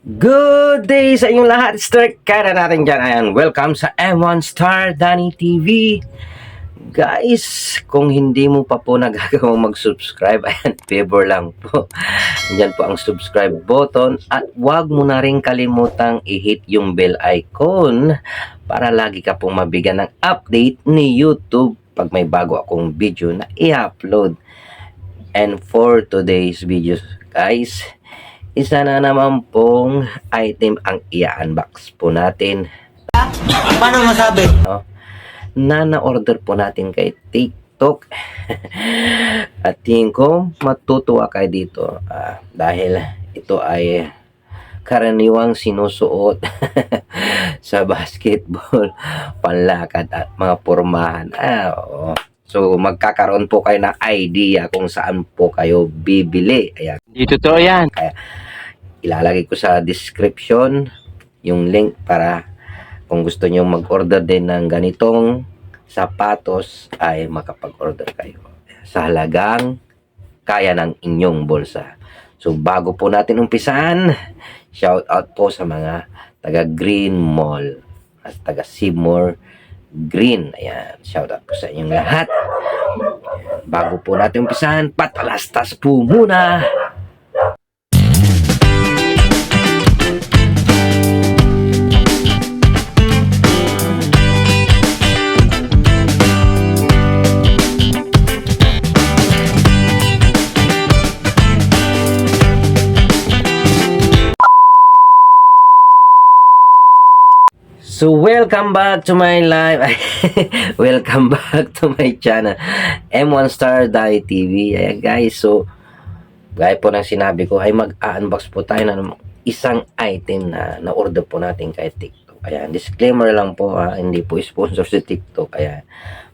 Good day sa inyong lahat. Start kaya natin dyan. Ayan, welcome sa M1 Star Danny TV. Guys, kung hindi mo pa po nagagawang mag-subscribe, ayan, favor lang po. Diyan po ang subscribe button at huwag mo na rin kalimutang i-hit yung bell icon para lagi ka pong mabigyan ng update ni YouTube pag may bago akong video na i-upload. And for today's videos, guys, isa na naman pong item ang i-unbox po natin. Paano masabi? Na na-order po natin kay TikTok. At tingin ko matutuwa kayo dito dahil ito ay karaniwang sinusuot sa basketball, panlakad at mga pormahan. Oo. So magkakaroon po kayo ng idea kung saan po kayo bibili. Ayan. Hindi totoo yan. Kaya ilalagay ko sa description yung link para kung gusto nyo mag-order din ng ganitong sapatos ay makapag-order kayo sa halagang kaya ng inyong bulsa. So bago po natin umpisan, shout out po sa mga taga Green Mall at taga Seymour Green. Ayan, shout out po sa inyong lahat. Bago po natin umpisan, patalastas po muna. So, welcome back to my live. Welcome back to my channel, M1 Star Danny TV. Ayan guys, so, gaya po ng sinabi ko, ay mag-unbox po tayo ng isang item na na-order po natin kay TikTok. Ayan, disclaimer lang po, hindi po sponsor si TikTok. Ayan,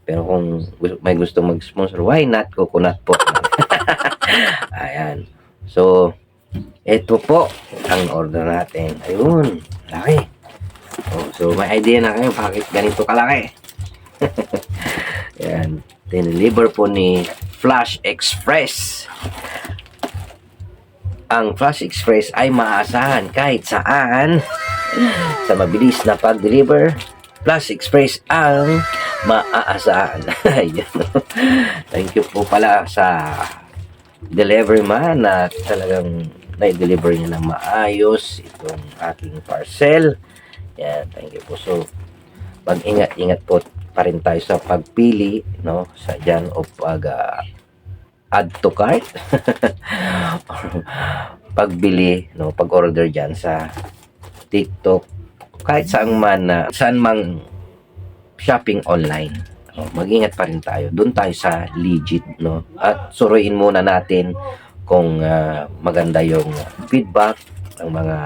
pero kung may gusto mag-sponsor, why not? Coconut po. Ayan, so, ito po ang order natin. Ayun, laki. So may idea na kayo bakit ganito kalaki. Yan, dineliver po ni Flash Express. Ang Flash Express ay maaasahan kahit saan. Sa mabilis na pag-deliver, Flash Express ang maaasahan. Thank you po pala sa delivery man na talagang na-deliver niya ng maayos itong aking parcel. Yan, thank you po. So, mag-ingat-ingat po pa rin tayo sa pagpili, no? Sa dyan o pag add to cart. Pagbili, no? Pag-order dyan sa TikTok. Kahit saan man, saan mang shopping online. No? Mag-ingat pa rin tayo. Doon tayo sa legit, no? At suruin muna natin kung maganda yung feedback ng mga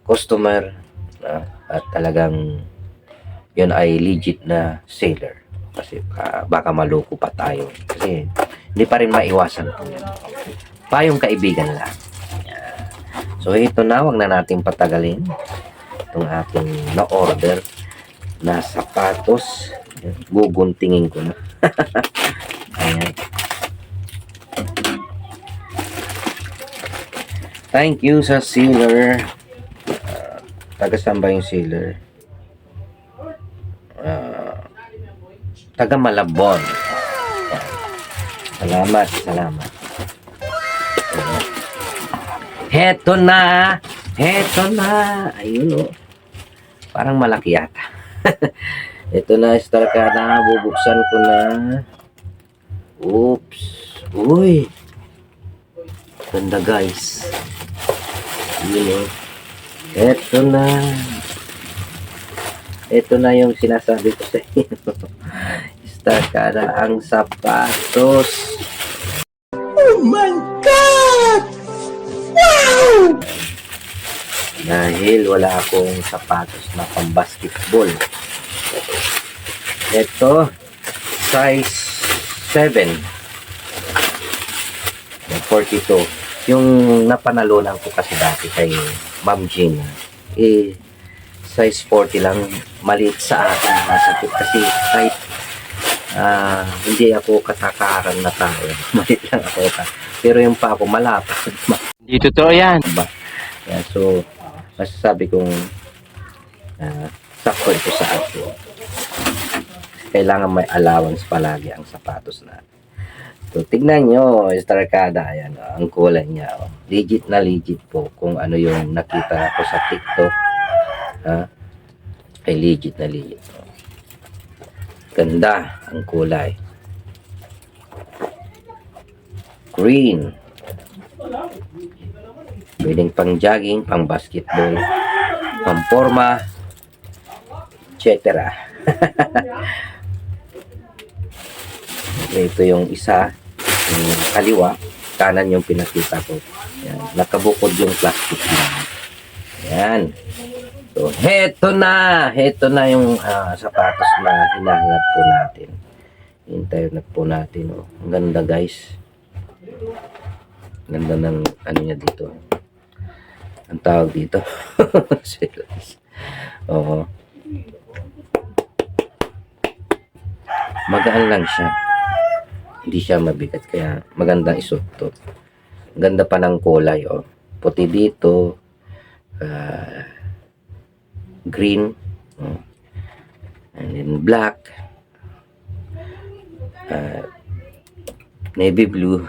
customer. At talagang yun ay legit na seller kasi baka maloko pa tayo kasi hindi pa rin maiwasan payong kaibigan lang. So ito na, wag na natin patagalin itong ating na-order na sapatos. Guguntingin ko na. Ayan. Thank you sa seller. Taga-saan ba yung sealer? Taga Malabon. Salamat, salamat. Heto na! Heto na! Ayun o. Parang malaki yata. Ito na, star ka na. Bubuksan ko na. Oops. Uy! Ganda guys. Ayun o. Ito na. Ito na yung sinasabi ko sa inyo. Star ka na ang sapatos. Oh my God! Wow! Dahil wala akong sapatos na pang basketball. Ito, size 7. 42. Yung napanalunan ko kasi dati kay Ma'am Jean, size 40 lang, maliit sa akin masakit kasi kahit hindi ako katakaran na tao, maliit lang ako pero yung pa ako malapad. Hindi totoo yan. Yeah, so masasabi kong sakto ito sa atin. Kailangan may allowance palagi ang sapatos na. So, tignan nyo, Starkada, ayan, ang kulay niya. Oh. Legit na legit po kung ano yung nakita ko sa TikTok. Ay legit na legit. Oh. Ganda ang kulay. Green. Pwedeng pang jogging, pang basketball, pang forma, etc. Ito yung isa, yung kaliwa, kanan yung pinakita ko. Yan. Nakabukod yung plastic na. Yan. So, heto na yung sapatos na hinahanap po natin. Hintayin na po natin. Oh. Ang ganda, guys. Ganda ng ano niya dito. Ang tawag dito. Oo. Magaan lang siya. Hindi siya mabigat, kaya magandang isuot to. Ganda pa ng kulay, oh. Puti dito, green, and then black, navy blue.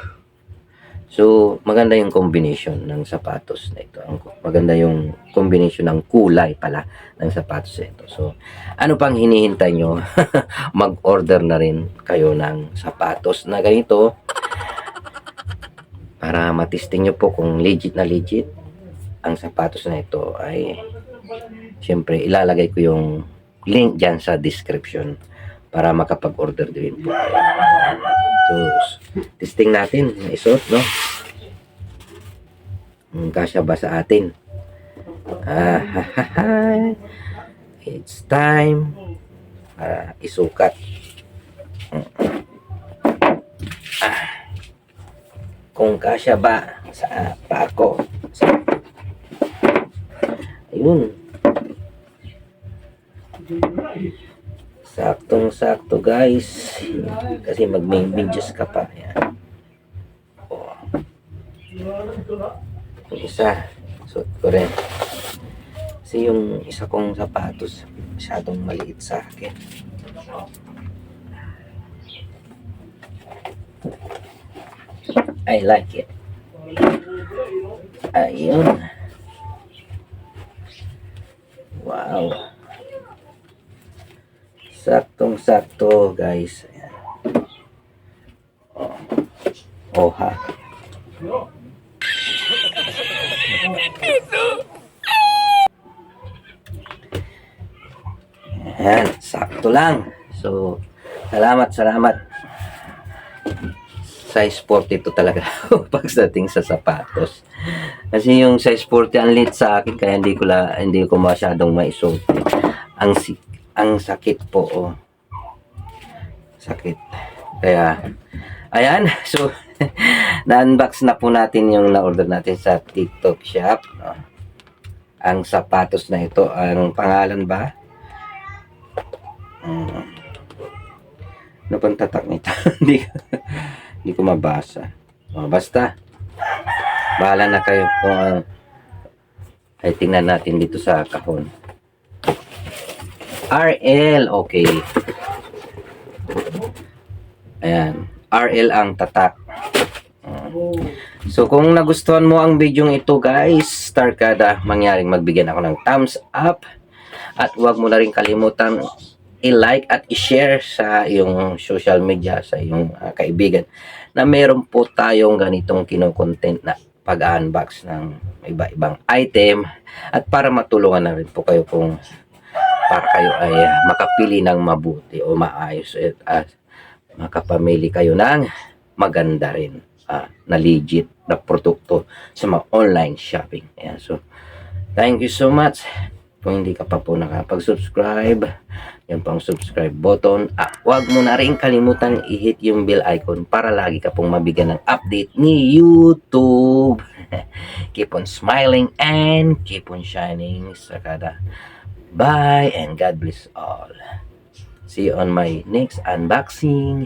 So, maganda yung combination ng sapatos na ito. Maganda yung combination ng kulay pala ng sapatos na ito. So, ano pang hinihintay nyo? Mag-order na rin kayo ng sapatos na ganito para matisting nyo po kung legit na legit ang sapatos na ito. Ay, syempre, ilalagay ko yung link dyan sa description para makapag-order din po kayo. So, testing natin, isuot, no? Kasya ba sa atin? It's time para isukat. Kung kasya ba sa pako. Ayun. Saktong-sakto, guys. Kasi mag-main-videos ka pa. Ayan. Oh. Yung isa, suot ko rin. Kasi yung isa kong sapatos, masyadong maliit sa akin. I like it. Ayun. Wow. Saktong-sakto, guys. Ayan. Oh, ha. Ayan, sakto lang. So, salamat. Size 42 talaga pagdating sa sapatos. Kasi yung size 40 ang lit sa akin, kaya hindi ko masyadong maisuot. Ang sakit po, oh. Sakit. Kaya, ayan. So, na-unbox na po natin yung na-order natin sa TikTok shop. Ang sapatos na ito, ang pangalan ba? Ano pang tatak nito? Hindi ko mabasa. Basta, bahala na kayo kung ay tingnan natin dito sa kahon. RL, okay. Ayan, RL ang tatak. So, kung nagustuhan mo ang video ito, guys, Starkada, mangyaring magbigyan ako ng thumbs up. At huwag mo na rin kalimutan i-like at i-share sa iyong social media, sa iyong kaibigan, na meron po tayong ganitong kinokontent na pag-unbox ng iba-ibang item, at para matulungan na rin po kayo kung para kayo ay makapili ng mabuti o maayos at makapamili kayo ng maganda rin na legit na produkto sa mga online shopping. Ayan, so thank you so much. Kung hindi ka pa po nakapag-subscribe, yan pang subscribe button. Huwag mo na rin kalimutan i-hit yung bell icon para lagi ka pong mabigyan ng update ni YouTube. Keep on smiling and keep on shining, Starkada. Bye and God bless all. See you on my next unboxing.